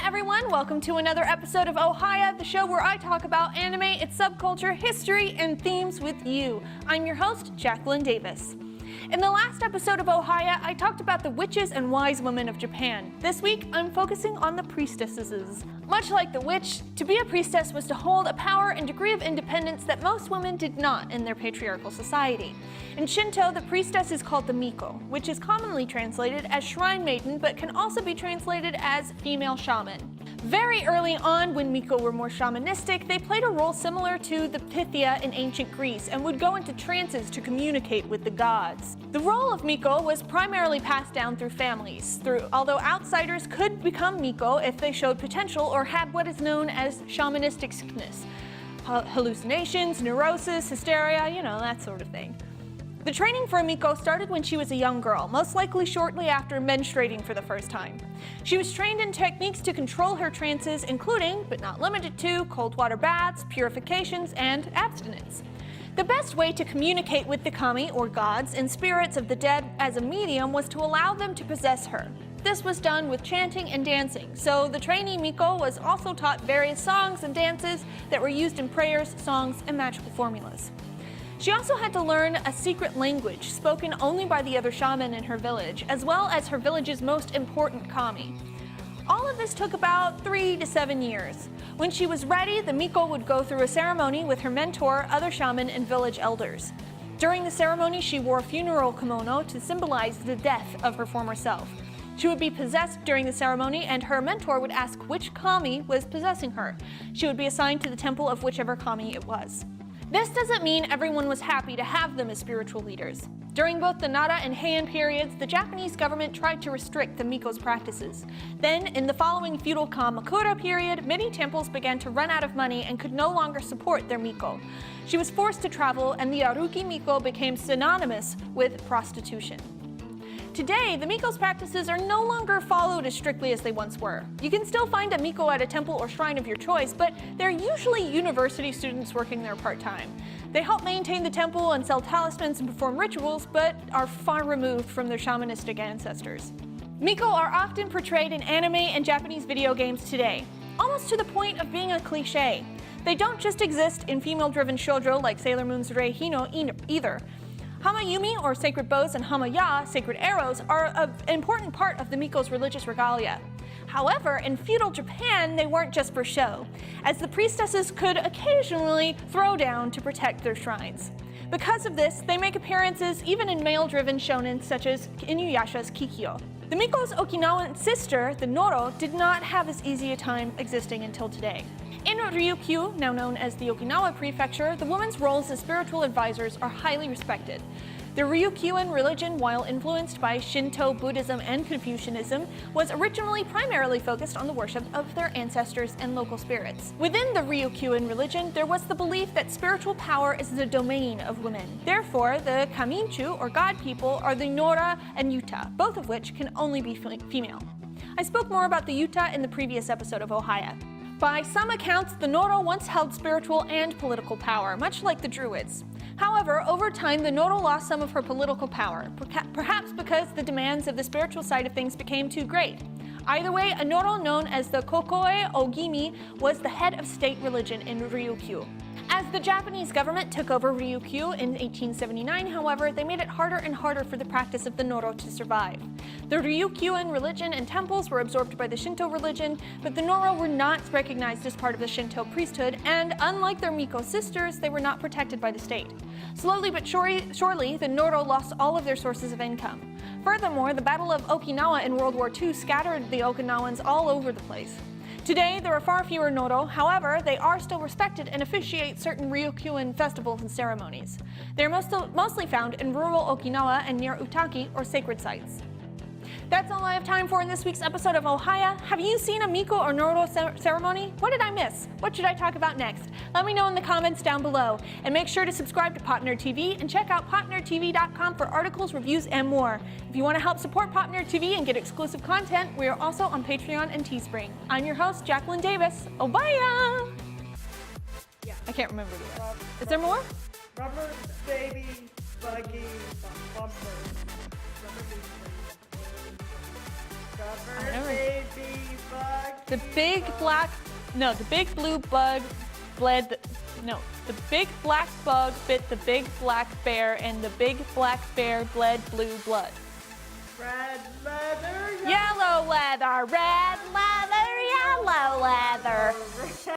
everyone, welcome to another episode of Ohio, the show where I talk about anime, its subculture, history, and themes with you. I'm your host, Jacqueline Davis. In the last episode of Ohio, I talked about the witches and wise women of Japan. This week, I'm focusing on the priestesses. Much like the witch, to be a priestess was to hold a power and degree of independence that most women did not in their patriarchal society. In Shinto, the priestess is called the Miko, which is commonly translated as shrine maiden, but can also be translated as female shaman. Very early on, when Miko were more shamanistic, they played a role similar to the Pythia in ancient Greece and would go into trances to communicate with the gods. The role of Miko was primarily passed down through families, although outsiders could become Miko if they showed potential or had what is known as shamanistic sickness, hallucinations, neurosis, hysteria, that sort of thing. The training for a Miko started when she was a young girl, most likely shortly after menstruating for the first time. She was trained in techniques to control her trances, including, but not limited to, cold water baths, purifications, and abstinence. The best way to communicate with the kami, or gods, and spirits of the dead as a medium was to allow them to possess her. This was done with chanting and dancing, so the trainee Miko was also taught various songs and dances that were used in prayers, songs, and magical formulas. She also had to learn a secret language spoken only by the other shaman in her village, as well as her village's most important kami. All of this took about 3 to 7 years. When she was ready, the Miko would go through a ceremony with her mentor, other shaman, and village elders. During the ceremony, she wore a funeral kimono to symbolize the death of her former self. She would be possessed during the ceremony, and her mentor would ask which kami was possessing her. She would be assigned to the temple of whichever kami it was. This doesn't mean everyone was happy to have them as spiritual leaders. During both the Nara and Heian periods, the Japanese government tried to restrict the Miko's practices. Then, in the following feudal Kamakura period, many temples began to run out of money and could no longer support their Miko. She was forced to travel, and the Aruki Miko became synonymous with prostitution. Today, the Miko's practices are no longer followed as strictly as they once were. You can still find a Miko at a temple or shrine of your choice, but they're usually university students working there part-time. They help maintain the temple and sell talismans and perform rituals, but are far removed from their shamanistic ancestors. Miko are often portrayed in anime and Japanese video games today, almost to the point of being a cliché. They don't just exist in female-driven shoujo like Sailor Moon's Rei Hino either. Hamayumi, or sacred bows, and Hamaya, sacred arrows, are an important part of the Miko's religious regalia. However, in feudal Japan, they weren't just for show, as the priestesses could occasionally throw down to protect their shrines. Because of this, they make appearances even in male-driven shonen such as Inuyasha's Kikyo. The Miko's Okinawan sister, the Noro, did not have as easy a time existing until today. In Ryukyu, now known as the Okinawa Prefecture, the women's roles as spiritual advisors are highly respected. The Ryukyuan religion, while influenced by Shinto, Buddhism, and Confucianism, was originally primarily focused on the worship of their ancestors and local spirits. Within the Ryukyuan religion, there was the belief that spiritual power is the domain of women. Therefore, the Kaminchu, or god people, are the Nora and Yuta, both of which can only be female. I spoke more about the Yuta in the previous episode of Ohio. By some accounts, the Noro once held spiritual and political power, much like the Druids. However, over time, the Noro lost some of her political power, perhaps because the demands of the spiritual side of things became too great. Either way, a Noro known as the Kokoe Ogimi was the head of state religion in Ryukyu. As the Japanese government took over Ryukyu in 1879, however, they made it harder and harder for the practice of the Noro to survive. The Ryukyuan religion and temples were absorbed by the Shinto religion, but the Noro were not recognized as part of the Shinto priesthood, and unlike their Miko sisters, they were not protected by the state. Slowly but surely, the Noro lost all of their sources of income. Furthermore, the Battle of Okinawa in World War II scattered the Okinawans all over the place. Today, there are far fewer Noro, however, they are still respected and officiate certain Ryukyuan festivals and ceremonies. They are mostly found in rural Okinawa and near Utaki, or sacred sites. That's all I have time for in this week's episode of Ohio. Have you seen a Miko or Noro ceremony? What did I miss? What should I talk about next? Let me know in the comments down below. And make sure to subscribe to PopNerdTV and check out PopNerdTV.com for articles, reviews, and more. If you want to help support PopNerdTV and get exclusive content, we are also on Patreon and Teespring. I'm your host, Jacqueline Davis. Oh, bye! Yeah. I can't remember the rest. Is there more? Rubber baby buggy bumper. Rubber baby bug. The big black, no, the big blue bug bled, the big black bug bit the big black bear, and the big black bear bled blue blood. Red leather. Yellow leather, red leather, yellow leather.